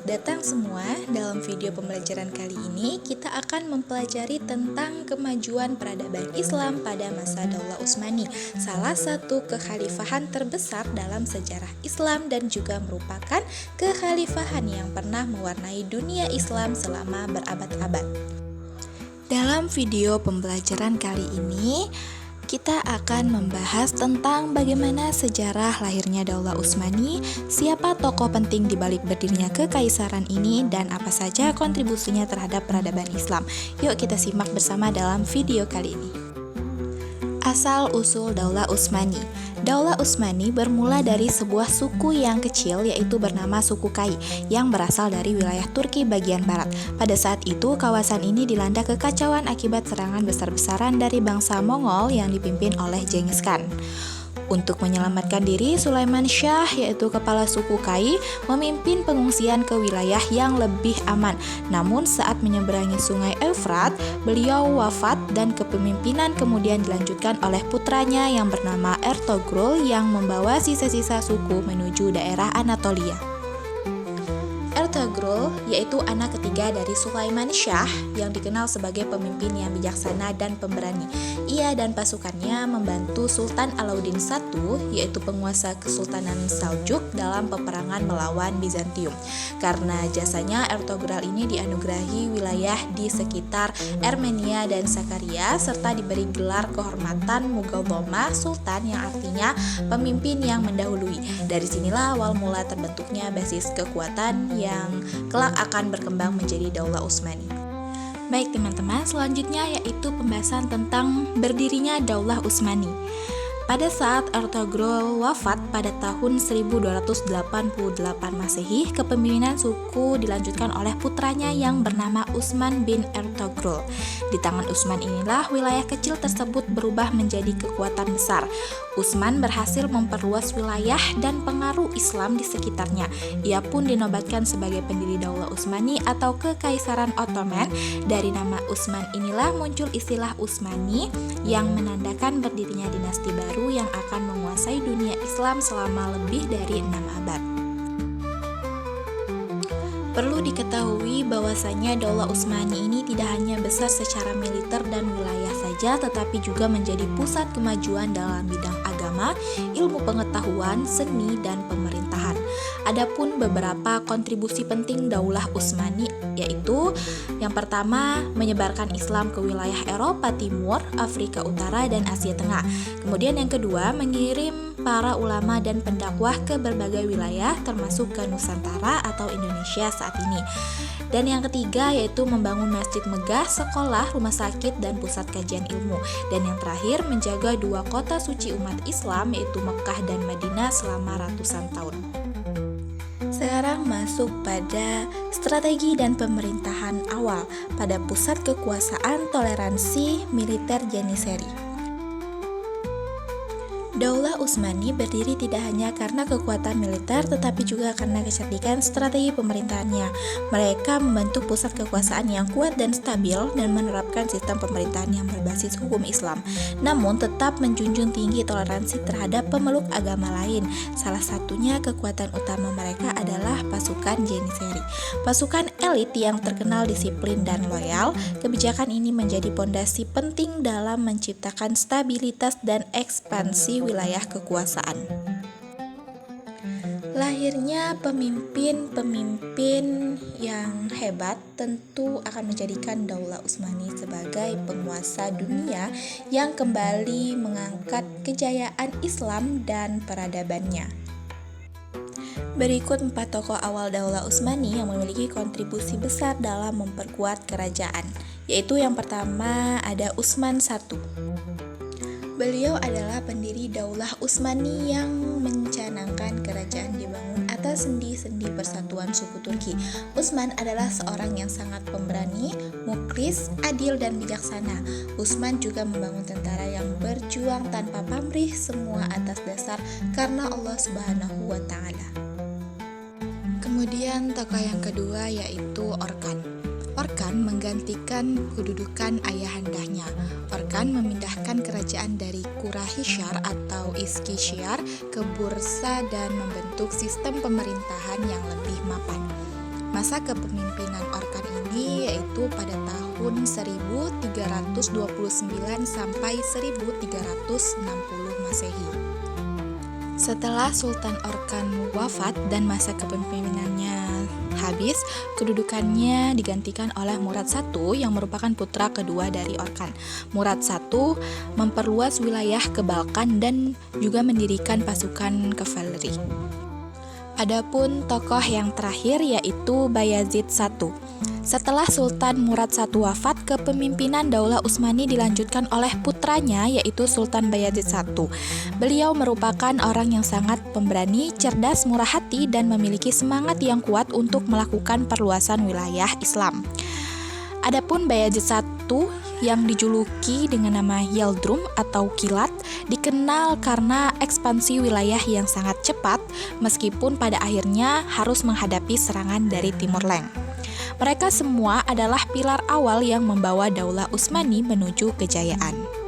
Selamat datang semua. Dalam video pembelajaran kali ini kita akan mempelajari tentang kemajuan peradaban Islam pada masa Daulah Utsmani, salah satu kekhalifahan terbesar dalam sejarah Islam dan juga merupakan kekhalifahan yang pernah mewarnai dunia Islam selama berabad-abad. Dalam video pembelajaran kali ini kita akan membahas tentang bagaimana sejarah lahirnya Daulah Utsmani, siapa tokoh penting di balik berdirinya kekaisaran ini, dan apa saja kontribusinya terhadap peradaban Islam. Yuk kita simak bersama dalam video kali ini. Asal-usul Daulah Utsmani. Daulah Utsmani bermula dari sebuah suku yang kecil yaitu bernama suku Kai yang berasal dari wilayah Turki bagian barat. Pada saat itu kawasan ini dilanda kekacauan akibat serangan besar-besaran dari bangsa Mongol yang dipimpin oleh Genghis Khan. Untuk menyelamatkan diri, Sulaiman Syah yaitu kepala suku Kai memimpin pengungsian ke wilayah yang lebih aman. Namun saat menyeberangi sungai Efrat, beliau wafat dan kepemimpinan kemudian dilanjutkan oleh putranya yang bernama Ertugrul yang membawa sisa-sisa suku menuju daerah Anatolia. Ertugrul yaitu anak ketiga dari Sulaiman Syah yang dikenal sebagai pemimpin yang bijaksana dan pemberani. Ia dan pasukannya membantu Sultan Alauddin I yaitu penguasa Kesultanan Saljuk dalam peperangan melawan Bizantium. Karena jasanya Ertugrul ini dianugerahi wilayah di sekitar Armenia dan Sakarya serta diberi gelar kehormatan Mugaldhomah Sultan yang artinya pemimpin yang mendahului. Dari sinilah awal mula terbentuknya basis kekuatan yang kelak akan berkembang menjadi Daulah Utsmani. Baik teman-teman, selanjutnya yaitu pembahasan tentang berdirinya Daulah Utsmani. Pada saat Ertugrul wafat pada tahun 1288 Masehi, kepemimpinan suku dilanjutkan oleh putranya yang bernama Utsman bin Ertugrul. Di tangan Utsman inilah wilayah kecil tersebut berubah menjadi kekuatan besar. Utsman berhasil memperluas wilayah dan pengaruh Islam di sekitarnya. Ia pun dinobatkan sebagai pendiri Daulah Utsmani atau Kekaisaran Ottoman. Dari nama Utsman inilah muncul istilah Utsmani yang menandakan berdirinya dinasti baru yang akan menguasai dunia Islam selama lebih dari 6 abad. Perlu diketahui bahwasanya Daulah Utsmani ini tidak hanya besar secara militer dan wilayah saja, tetapi juga menjadi pusat kemajuan dalam bidang agama, ilmu pengetahuan, seni, dan pemerintahan. Adapun beberapa kontribusi penting Daulah Utsmani yaitu yang pertama menyebarkan Islam ke wilayah Eropa Timur, Afrika Utara, dan Asia Tengah. Kemudian yang kedua mengirim para ulama dan pendakwah ke berbagai wilayah termasuk ke Nusantara atau Indonesia saat ini. Dan yang ketiga yaitu membangun masjid megah, sekolah, rumah sakit, dan pusat kajian ilmu. Dan yang terakhir menjaga dua kota suci umat Islam yaitu Mekah dan Madinah selama ratusan tahun. Sekarang masuk pada strategi dan pemerintahan awal pada pusat kekuasaan toleransi militer Janissary. Daulah Utsmani berdiri tidak hanya karena kekuatan militer tetapi juga karena kecerdikan strategi pemerintahannya. Mereka membentuk pusat kekuasaan yang kuat dan stabil dan menerapkan sistem pemerintahan yang berbasis hukum Islam. Namun tetap menjunjung tinggi toleransi terhadap pemeluk agama lain. Salah satunya kekuatan utama mereka adalah pasukan Janissary. Pasukan elit yang terkenal disiplin dan loyal. Kebijakan ini menjadi pondasi penting dalam menciptakan stabilitas dan ekspansi wilayah kekuasaan. Lahirnya pemimpin-pemimpin yang hebat tentu akan menjadikan Daulah Utsmani sebagai penguasa dunia yang kembali mengangkat kejayaan Islam dan peradabannya. Berikut 4 tokoh awal Daulah Utsmani yang memiliki kontribusi besar dalam memperkuat kerajaan, yaitu yang pertama ada Utsman I. Beliau adalah pendiri Daulah Utsmani yang mencanangkan kerajaan dibangun atas sendi-sendi persatuan suku Turki. Utsman adalah seorang yang sangat pemberani, mukhlis, adil, dan bijaksana. Utsman juga membangun tentara yang berjuang tanpa pamrih, semua atas dasar karena Allah Subhanahu wa Ta'ala. Kemudian tokoh yang kedua yaitu Orkan. Orkan menggantikan kedudukan ayahandanya. Orkan memindahkan kerajaan dari Quraisy atau Iskishyar ke Bursa dan membentuk sistem pemerintahan yang lebih mapan. Masa kepemimpinan Orkan ini yaitu pada tahun 1329 sampai 1360 Masehi. Setelah Sultan Orkan wafat dan masa kepemimpinannya habis, kedudukannya digantikan oleh Murad I yang merupakan putra kedua dari Orkan. Murad I memperluas wilayah ke Balkan dan juga mendirikan pasukan kavaleri. Adapun tokoh yang terakhir yaitu Bayazid I. Setelah Sultan Murad I wafat, kepemimpinan Daulah Utsmani dilanjutkan oleh putranya yaitu Sultan Bayazid I. Beliau merupakan orang yang sangat pemberani, cerdas, murah hati, dan memiliki semangat yang kuat untuk melakukan perluasan wilayah Islam. Adapun Bayazid I yang dijuluki dengan nama Yaldrum atau Kilat dikenal karena ekspansi wilayah yang sangat cepat meskipun pada akhirnya harus menghadapi serangan dari Timur Leng. Mereka semua adalah pilar awal yang membawa Daulah Utsmani menuju kejayaan.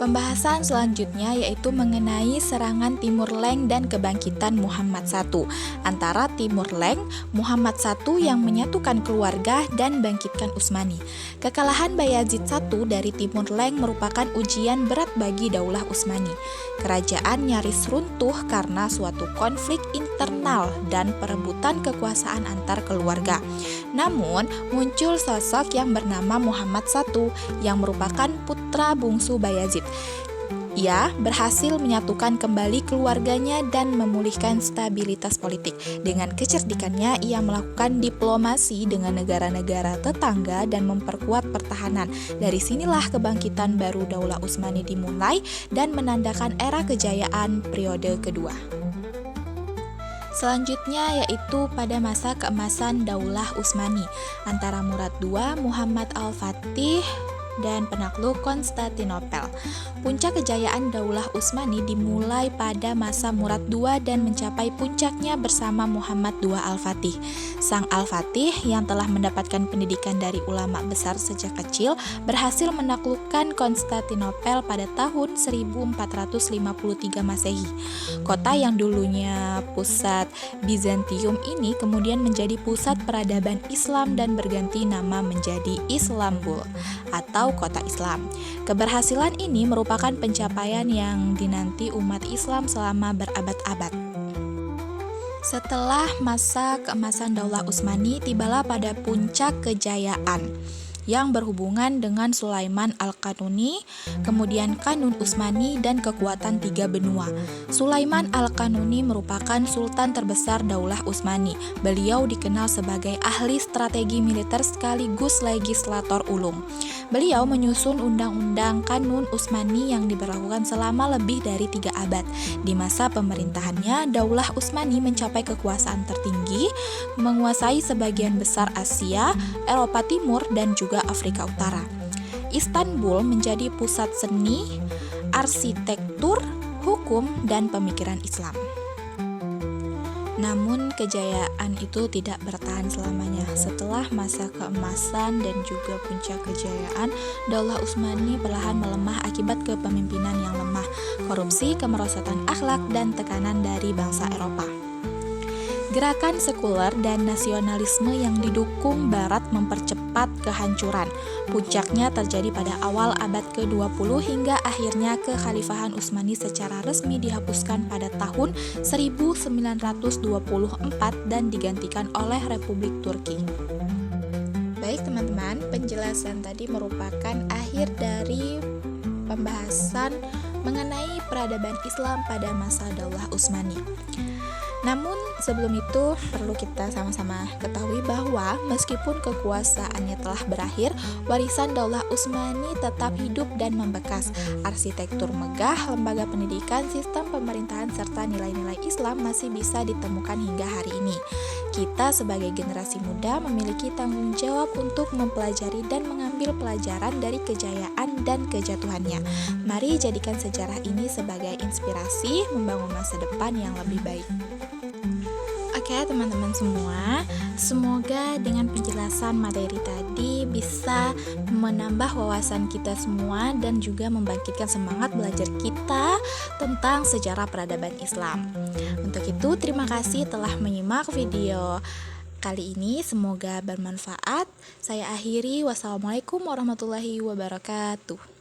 Pembahasan selanjutnya yaitu mengenai serangan Timur Leng dan kebangkitan Muhammad I. Antara Timur Leng, Muhammad I yang menyatukan keluarga dan bangkitkan Utsmani. Kekalahan Bayazid I dari Timur Leng merupakan ujian berat bagi Daulah Utsmani. Kerajaan nyaris runtuh karena suatu konflik internal dan perebutan kekuasaan antar keluarga. Namun, muncul sosok yang bernama Muhammad I yang merupakan putra bungsu Bayazid. Ia berhasil menyatukan kembali keluarganya dan memulihkan stabilitas politik. Dengan kecerdikannya, ia melakukan diplomasi dengan negara-negara tetangga dan memperkuat pertahanan. Dari sinilah kebangkitan baru Daulah Utsmani dimulai dan menandakan era kejayaan periode kedua. Selanjutnya yaitu pada masa keemasan Daulah Utsmani antara Murad II, Muhammad Al-Fatih, dan penakluk Konstantinopel. Puncak kejayaan Daulah Utsmani dimulai pada masa Murad II dan mencapai puncaknya bersama Muhammad II Al-Fatih. Sang Al-Fatih yang telah mendapatkan pendidikan dari ulama besar sejak kecil berhasil menaklukkan Konstantinopel pada tahun 1453 Masehi. Kota yang dulunya pusat Bizantium ini kemudian menjadi pusat peradaban Islam dan berganti nama menjadi Istanbul atau kota Islam. Keberhasilan ini merupakan pencapaian yang dinanti umat Islam selama berabad-abad. Setelah masa keemasan Daulah Utsmani, tibalah pada puncak kejayaan yang berhubungan dengan Sulaiman Al-Qanuni, kemudian Kanun Utsmani, dan kekuatan tiga benua. Sulaiman Al-Qanuni merupakan sultan terbesar Daulah Utsmani. Beliau dikenal sebagai ahli strategi militer sekaligus legislator ulung. Beliau menyusun undang-undang Kanun Utsmani yang diberlakukan selama lebih dari 3 abad. Di masa pemerintahannya, Daulah Utsmani mencapai kekuasaan tertinggi, menguasai sebagian besar Asia, Eropa Timur, dan juga Afrika Utara. Istanbul menjadi pusat seni, arsitektur, hukum, dan pemikiran Islam. Namun kejayaan itu tidak bertahan selamanya. Setelah masa keemasan dan juga puncak kejayaan, Daulah Utsmani perlahan melemah akibat kepemimpinan yang lemah, korupsi, kemerosotan akhlak, dan tekanan dari bangsa Eropa. Gerakan sekuler dan nasionalisme yang didukung Barat mempercepat kehancuran. Puncaknya terjadi pada awal abad ke-20 hingga akhirnya kekhalifahan Utsmani secara resmi dihapuskan pada tahun 1924 dan digantikan oleh Republik Turki. Baik teman-teman, penjelasan tadi merupakan akhir dari pembahasan mengenai peradaban Islam pada masa Daulah Utsmani. Namun sebelum itu perlu kita sama-sama ketahui bahwa meskipun kekuasaannya telah berakhir, warisan Daulah Utsmani tetap hidup dan membekas. Arsitektur megah, lembaga pendidikan, sistem pemerintahan, serta nilai-nilai Islam masih bisa ditemukan hingga hari ini. Kita sebagai generasi muda memiliki tanggung jawab untuk mempelajari dan mengambil pelajaran dari kejayaan dan kejatuhannya. Mari jadikan sejarah ini sebagai inspirasi membangun masa depan yang lebih baik. Oke teman-teman semua, semoga dengan penjelasan materi tadi bisa menambah wawasan kita semua dan juga membangkitkan semangat belajar kita tentang sejarah peradaban Islam. Untuk itu, terima kasih telah menyimak video kali ini semoga bermanfaat. Saya akhiri, wassalamualaikum warahmatullahi wabarakatuh.